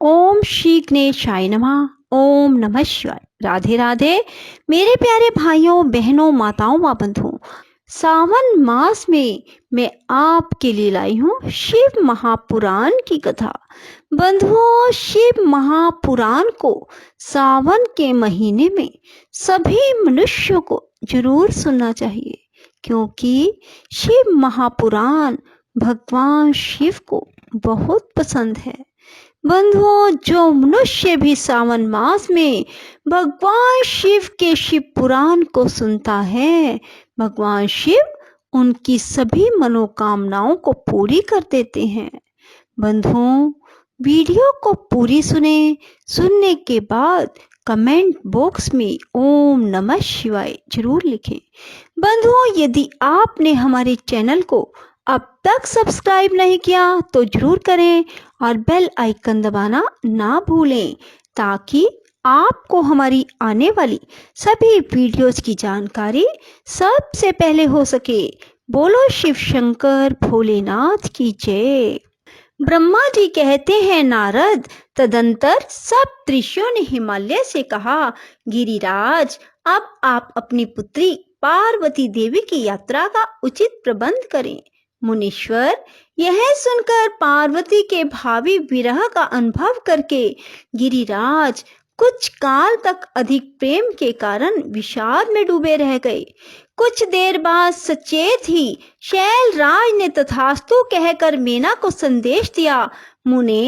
ओम श्री गणेशाय नमः। ओम नमः शिवाय। राधे राधे मेरे प्यारे भाइयों बहनों माताओं व बंधुओं, सावन मास में मैं आपके लिए लाई हूँ शिव महापुराण की कथा। बंधुओं, शिव महापुराण को सावन के महीने में सभी मनुष्यों को जरूर सुनना चाहिए, क्योंकि शिव महापुराण भगवान शिव को बहुत पसंद है। बंधुओं, जो मनुष्य भी सावन मास में भगवान शिव के शिव पुराण को सुनता है, भगवान शिव उनकी सभी मनोकामनाओं को पूरी कर देते हैं। बंधुओं, वीडियो को पूरी सुनने के बाद कमेंट बॉक्स में ओम नमः शिवाय जरूर लिखें। बंधुओं, यदि आपने हमारे चैनल को अब तक सब्सक्राइब नहीं किया तो जरूर करें और बेल आइकन दबाना ना भूलें, ताकि आपको हमारी आने वाली सभी वीडियोस की जानकारी सबसे पहले हो सके। बोलो शिव शंकर भोलेनाथ की जय। ब्रह्मा जी कहते हैं, नारद, तदंतर सब ऋषियों ने हिमालय से कहा, गिरिराज, अब आप अपनी पुत्री पार्वती देवी की यात्रा का उचित प्रबंध करें। मुनीश्वर यह सुनकर पार्वती के भावी विरह का अनुभव करके गिरिराज कुछ काल तक अधिक प्रेम के कारण विषाद में डूबे रह गए। कुछ देर बाद सचेत ही शैलराज ने तथास्तु कहकर मीना को संदेश दिया। मुने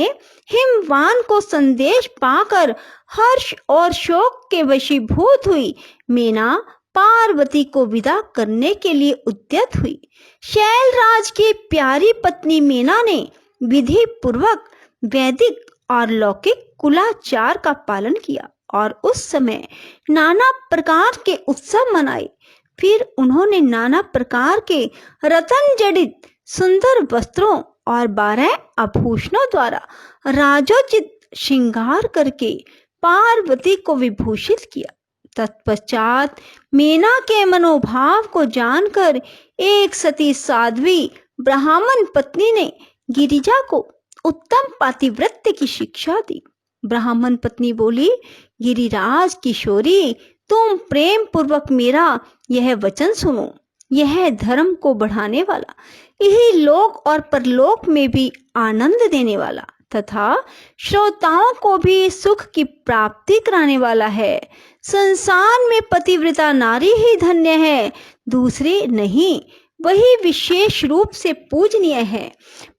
हिमवान को संदेश पाकर हर्ष और शोक के वशीभूत हुई। मीना पार्वती को विदा करने के लिए उद्यत हुई। शैलराज की प्यारी पत्नी मीना ने विधि पूर्वक वैदिक और लौकिक कुलाचार का पालन किया और उस समय नाना प्रकार के उत्सव मनाए। फिर उन्होंने नाना प्रकार के रतन जड़ित सुंदर वस्त्रों और 12 आभूषणों द्वारा राजोचित श्रृंगार करके पार्वती को विभूषित किया। तत्पश्चात मीना के मनोभाव को जानकर एक सती साध्वी ब्राह्मण पत्नी ने गिरिजा को उत्तम पातिव्रत्य की शिक्षा दी। ब्राह्मण पत्नी बोली, गिरिराज किशोरी, तुम प्रेम पूर्वक मेरा यह वचन सुनो। यह धर्म को बढ़ाने वाला, यही लोक और परलोक में भी आनंद देने वाला तथा श्रोताओं को भी सुख की प्राप्ति कराने वाला है। संसार में पतिव्रता नारी ही धन्य है, दूसरी नहीं। वही विशेष रूप से पूजनीय है।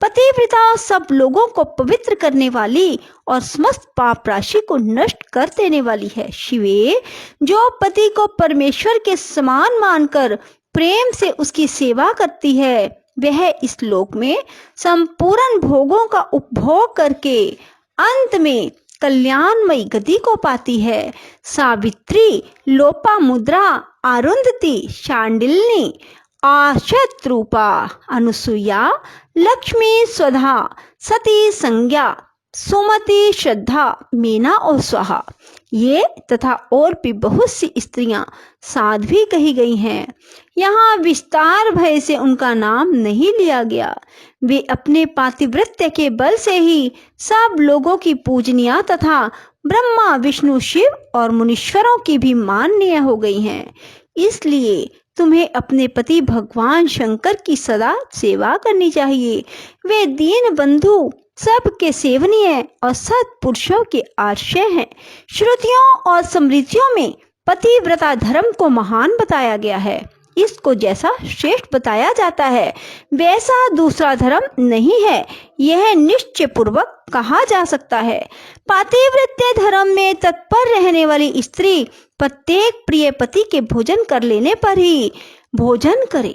पतिव्रता सब लोगों को पवित्र करने वाली और समस्त पाप राशि को नष्ट कर देने वाली है। शिवे, जो पति को परमेश्वर के समान मानकर प्रेम से उसकी सेवा करती है, वह इस लोक में संपूर्ण भोगों का उपभोग करके अंत में कल्याणमयी गति को पाती है। सावित्री, लोपामुद्रा, अरुंधति, शांडिल्नी, आशतरूपा, अनुसुईया, लक्ष्मी, स्वधा, सती, संज्ञा, सुमति, श्रद्धा, मीना और स्वाहा, ये तथा और भी बहुत सी स्त्रियां साध्वी कही गई हैं। यहाँ विस्तार भय से उनका नाम नहीं लिया गया। वे अपने पातिव्रत्य के बल से ही सब लोगों की पूजनीय तथा ब्रह्मा, विष्णु, शिव और मुनीश्वरों की भी माननीय हो गई हैं। इसलिए तुम्हें अपने पति भगवान शंकर की सदा सेवा करनी चाहिए। वे दीन बंधु, सबके सेवनीय और सत्पुरुषों के आश्रय हैं। श्रुतियों और स्मृतियों में पतिव्रता धर्म को महान बताया गया है। इसको जैसा श्रेष्ठ बताया जाता है, वैसा दूसरा धर्म नहीं है, यह निश्चय पूर्वक कहा जा सकता है। पातिव्रत्य धर्म में तत्पर रहने वाली स्त्री प्रत्येक प्रिय पति के भोजन कर लेने पर ही भोजन करे।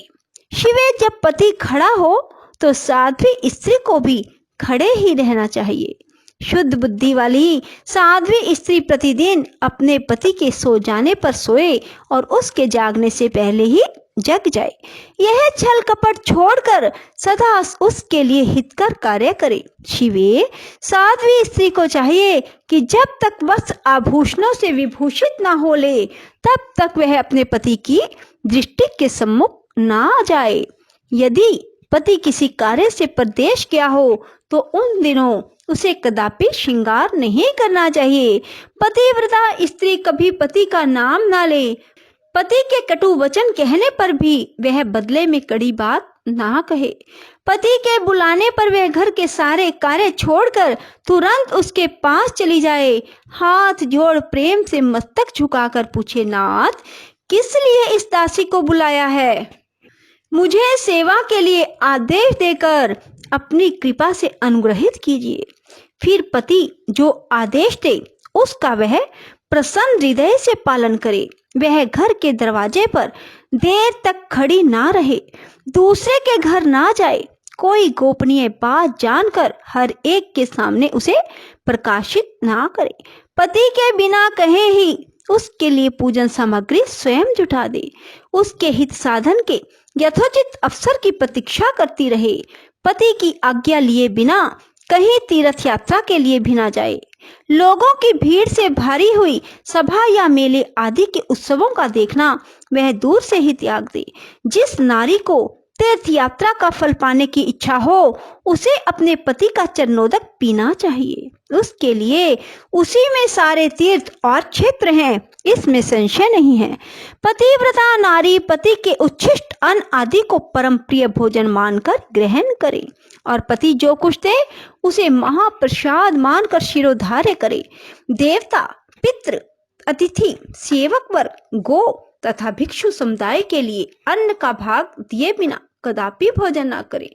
शिवे, जब पति खड़ा हो तो साध्वी स्त्री को भी खड़े ही रहना चाहिए। शुद्ध बुद्धि वाली साध्वी स्त्री प्रतिदिन अपने पति के सो जाने पर सोए और उसके जागने से पहले ही जग जाए। यह छल कपट छोड़कर सदा उसके लिए हितकर कार्य करे। शिवे, साध्वी स्त्री को चाहिए कि जब तक वस्त्र आभूषणों से विभूषित ना हो ले, तब तक वह अपने पति की दृष्टि के सम्मुख ना जाए। यदि पति किसी कार्य से परदेश गया हो तो उन दिनों उसे कदापि श्रृंगार नहीं करना चाहिए। पतिव्रता स्त्री कभी पति का नाम ना ले। पति के कटु वचन कहने पर भी वह बदले में कड़ी बात ना कहे। पति के बुलाने पर वह घर के सारे कार्य छोड़कर तुरंत उसके पास चली जाए, हाथ जोड़ प्रेम से मस्तक झुकाकर पूछे, नाथ किस लिए इस दासी को बुलाया है? मुझे सेवा के लिए आदेश देकर अपनी कृपा से अनुग्रहित कीजिए। फिर पति जो आदेश दे उसका वह प्रसन्न हृदय से पालन करे। वह घर के दरवाजे पर देर तक खड़ी ना रहे, दूसरे के घर ना जाए, कोई गोपनीय बात जानकर हर एक के सामने उसे प्रकाशित ना करे। पति के बिना कहे ही उसके लिए पूजन सामग्री स्वयं जुटा दे। उसके हित साधन के यथोचित अवसर की प्रतीक्षा करती रहे। पति की आज्ञा लिए बिना कहीं तीर्थ यात्रा के लिए भी ना जाए। लोगों की भीड़ से भरी हुई सभा या मेले आदि के उत्सवों का देखना वह दूर से ही त्याग दे। जिस नारी को तीर्थ यात्रा का फल पाने की इच्छा हो उसे अपने पति का चरणोदक पीना चाहिए। उसके लिए उसी में सारे तीर्थ और क्षेत्र हैं, इसमें संशय नहीं है। पतिव्रता नारी पति के उच्छिष्ट अन्न आदि को परम प्रिय भोजन मानकर ग्रहण करे और पति जो कुछ दे उसे महाप्रसाद मानकर शिरोधार्य करे। देवता, पितृ, अतिथि, सेवक वर्ग, गो तथा भिक्षु समुदाय के लिए अन्न का भाग दिए बिना कदापि भोजन न करे।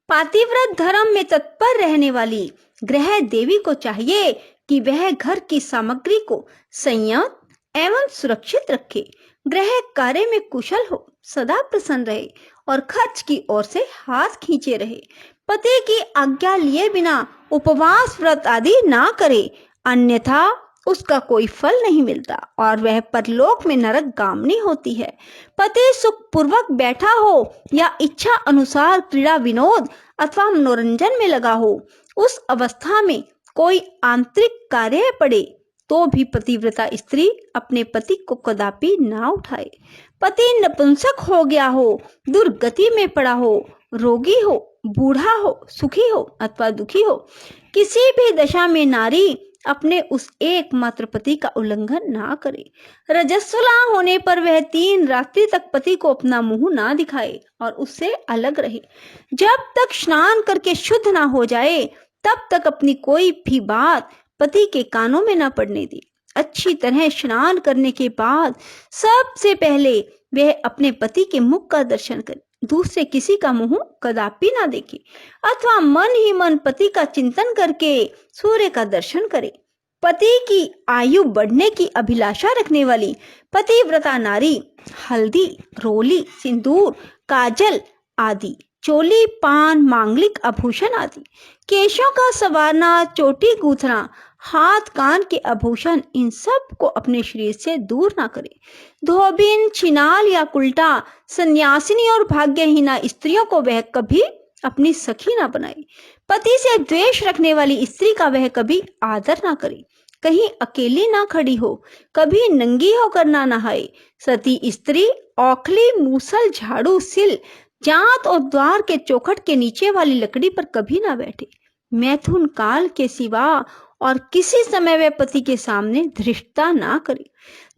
पातिव्रत धर्म में तत्पर रहने वाली गृह देवी को चाहिए कि वह घर की सामग्री को संयत एवं सुरक्षित रखे, गृह कार्य में कुशल हो, सदा प्रसन्न रहे और खर्च की ओर से हाथ खींचे रहे। पति की आज्ञा लिए बिना उपवास व्रत आदि ना करे, अन्यथा उसका कोई फल नहीं मिलता और वह परलोक में नरक गामनी होती है। पति सुख पूर्वक बैठा हो या इच्छा अनुसार क्रीड़ा विनोद अथवा मनोरंजन में लगा हो, उस अवस्था में कोई आंतरिक कार्य पड़े तो भी पतिव्रता स्त्री अपने पति को कदापि ना उठाए। पति नपुंसक हो गया हो, दुर्गति में पड़ा हो, रोगी हो, बूढ़ा हो, सुखी हो अथवा दुखी हो, किसी भी दशा में नारी अपने उस एकमात्र पति का उल्लंघन ना करे। रजस्वला होने पर वह 3 रात्रि तक पति को अपना मुंह ना दिखाए और उससे अलग रहे। जब तक स्नान करके शुद्ध ना हो जाए तब तक अपनी कोई भी बात पति के कानों में ना पड़ने दे। अच्छी तरह स्नान करने के बाद सबसे पहले वह अपने पति के मुख का दर्शन करे, दूसरे किसी का मुंह कदापि ना देखे अथवा मन ही मन पति का चिंतन करके सूर्य का दर्शन करे। पति की आयु बढ़ने की अभिलाषा रखने वाली पतिव्रता नारी हल्दी, रोली, सिंदूर, काजल आदि, चोली, पान, मांगलिक आभूषण आदि, केशों का संवारना, चोटी गूंथना, हाथ कान के आभूषण, इन सब को अपने शरीर से दूर ना करे। धोबिन, छिनाल या उल्टा सन्यासिनी और भाग्यहीना स्त्रियों को वह कभी अपनी सखी ना बनाए। पति से द्वेष रखने वाली स्त्री का वह कभी आदर ना करे, कहीं अकेली ना खड़ी हो, कभी नंगी होकर ना नहाए। सती स्त्री औखली, मूसल, झाड़ू, सिल, जांत और द्वार के चौखट के नीचे वाली लकड़ी पर कभी ना बैठे। मैथुन काल के सिवा और किसी समय वह पति के सामने धृष्टता ना करे।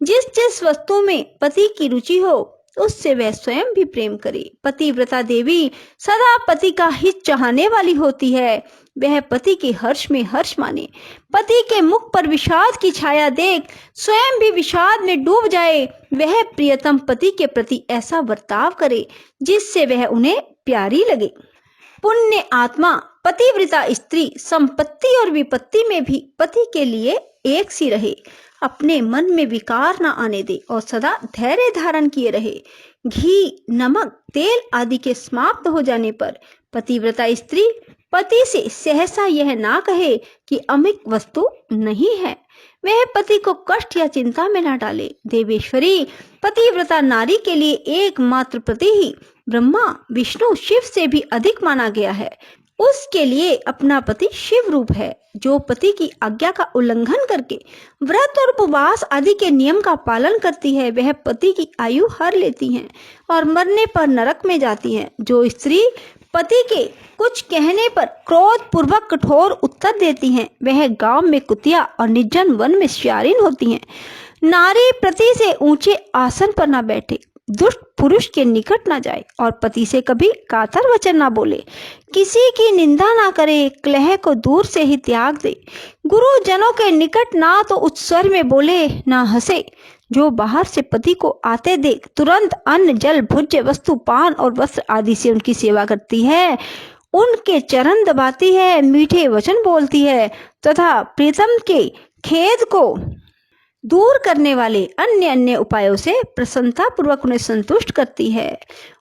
जिस जिस वस्तु में पति की रुचि हो उससे वह स्वयं भी प्रेम करे। पतिव्रता देवी सदा पति का हित चाहने वाली होती है। वह पति के हर्ष में हर्ष माने, पति के मुख पर विषाद की छाया देख स्वयं भी विषाद में डूब जाए। वह प्रियतम पति के प्रति ऐसा बर्ताव करे जिससे वह उन्हें प्यारी लगे। पुण्य आत्मा पतिव्रता स्त्री संपत्ति और विपत्ति में भी पति के लिए एक सी रहे, अपने मन में विकार न आने दे और सदा धैर्य धारण किए रहे। घी, नमक, तेल आदि के समाप्त हो जाने पर पतिव्रता स्त्री पति से सहसा यह ना कहे कि अमिक वस्तु नहीं है। वह पति को कष्ट या चिंता में न डाले। देवेश्वरी पतिव्रता नारी के लिए एकमात्र पति ही ब्रह्मा, विष्णु, शिव से भी अधिक माना गया है। उसके लिए अपना पति शिव रूप है। जो पति की आज्ञा का उल्लंघन करके व्रत और उपवास आदि के नियम का पालन करती है वह पति की आयु हर लेती है और मरने पर नरक में जाती है। जो स्त्री पति के कुछ कहने पर क्रोध पूर्वक कठोर उत्तर देती हैं, वह गांव में कुतिया और निर्जन वन में श्यारीन होती हैं। नारी पति से ऊंचे आसन पर न बैठे, दुष्ट पुरुष के निकट न जाए और पति से कभी कातर वचन न बोले, किसी की निंदा ना करे, कलह को दूर से ही त्याग दे, गुरुजनों के निकट ना तो उच्च स्वर में बोले ना हंसे। जो बाहर से पति को आते देख तुरंत अन्न जल भोज्य वस्तु पान और वस्त्र आदि से उनकी सेवा करती है, उनके चरण दबाती है, मीठे वचन बोलती है तथा प्रीतम के खेद को दूर करने वाले अन्य अन्य उपायों से प्रसन्नता पूर्वक उन्हें संतुष्ट करती है,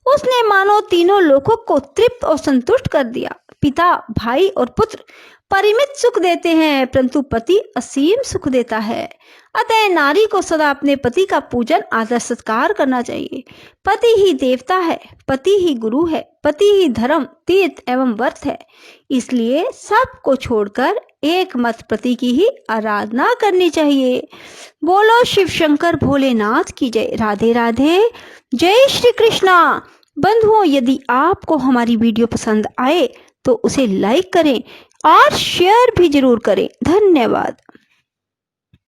उसने मानो तीनों लोकों को तृप्त और संतुष्ट कर दिया। पिता, भाई और पुत्र परिमित सुख देते हैं, परंतु पति असीम सुख देता है। अतः नारी को सदा अपने पति का पूजन आदर सत्कार करना चाहिए। पति ही देवता है, पति ही गुरु है, पति ही धर्म, तीर्थ एवं व्रत है। इसलिए सबको छोड़कर एक मत पति की ही आराधना करनी चाहिए। बोलो शिव शंकर भोलेनाथ की जय। राधे राधे। जय श्री कृष्णा। बंधुओं, यदि आपको हमारी वीडियो पसंद आए तो उसे लाइक करें और शेयर भी जरूर करें। धन्यवाद।